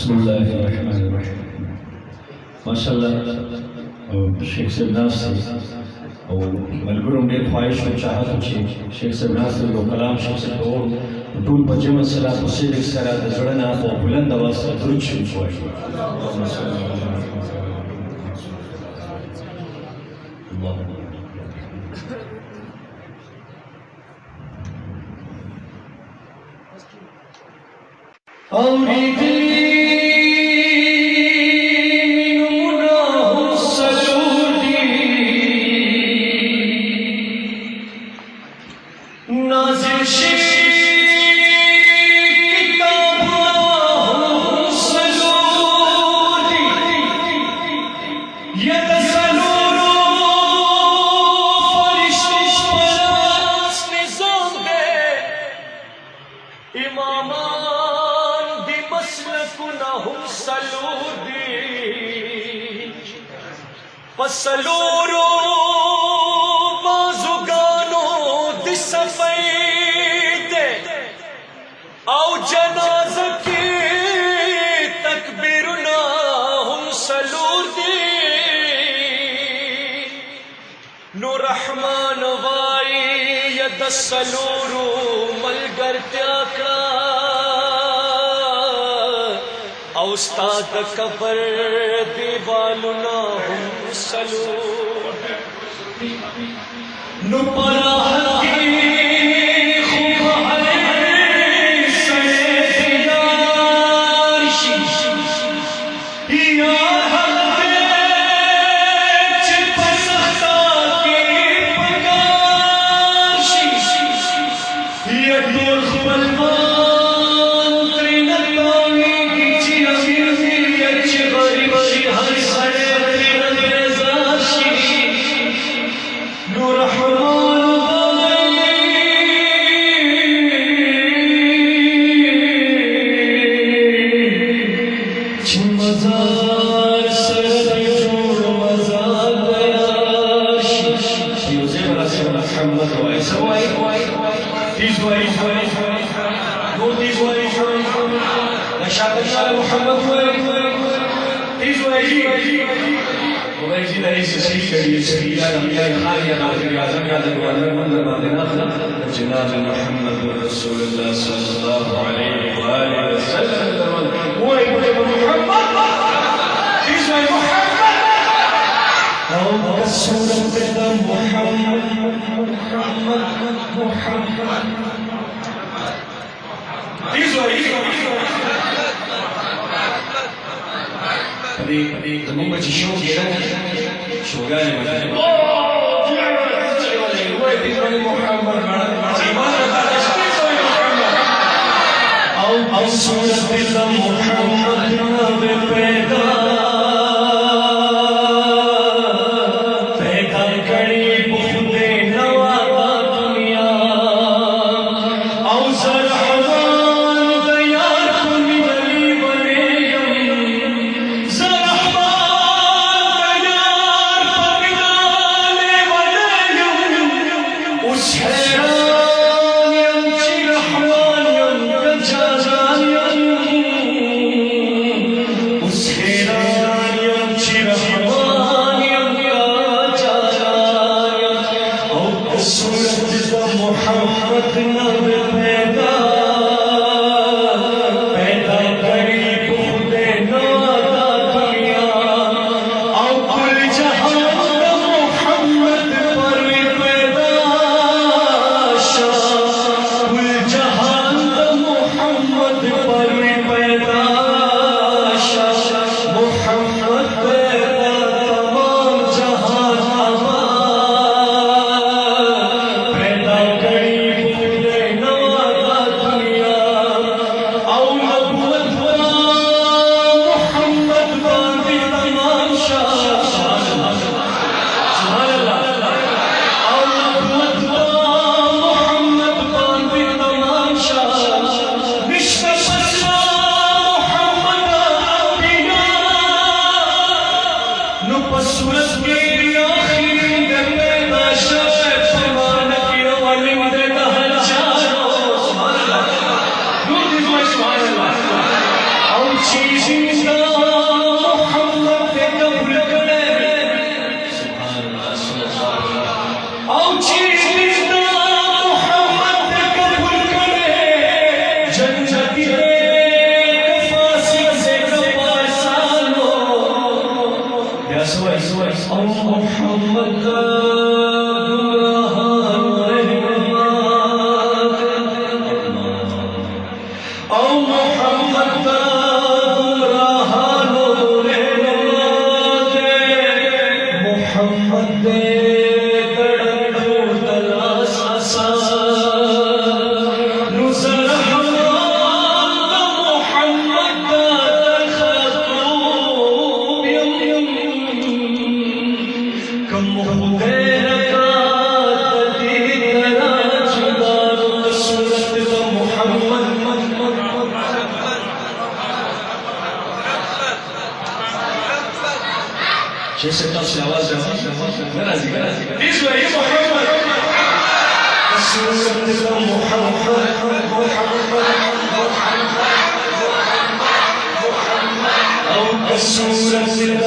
बिस्मिल्लाहिर्रहमानिर्रहीम। माशाअल्लाह शेख साहब से और मलगुरुम डेर ख्वाहिश और चाहत छे शेख साहब नासिर लो कलाम शेख साहब और टूल पजम सलात हुसैन सरा द जड़ना और बुलंद आवाज से दुरूद शरीफ पढ़ो। Saluro bazugano disafeite au janaza ki takbiruna hum saludi nu rahman vai yad saluru malgar tyaka उस्ताद कबर दीवालुना हम सलूट नुपरा हकी खूब हरे सैदारशी या हल्के चिपसता की पगाशी या दुर्बल जनाब मोहम्मद रसूलुल्लाह सल्लल्लाहु अलैहि वसल्लम चीज़ मोहम्मद पे कब्र करे सुभान अल्लाह आओ चीज़ मोहम्मद पे कब्र करे जन्नती फांसी से कपासालो या सुवाई ओ मोहम्मद का जैसे तब से आवाज इस वही मोहम्मद सूरत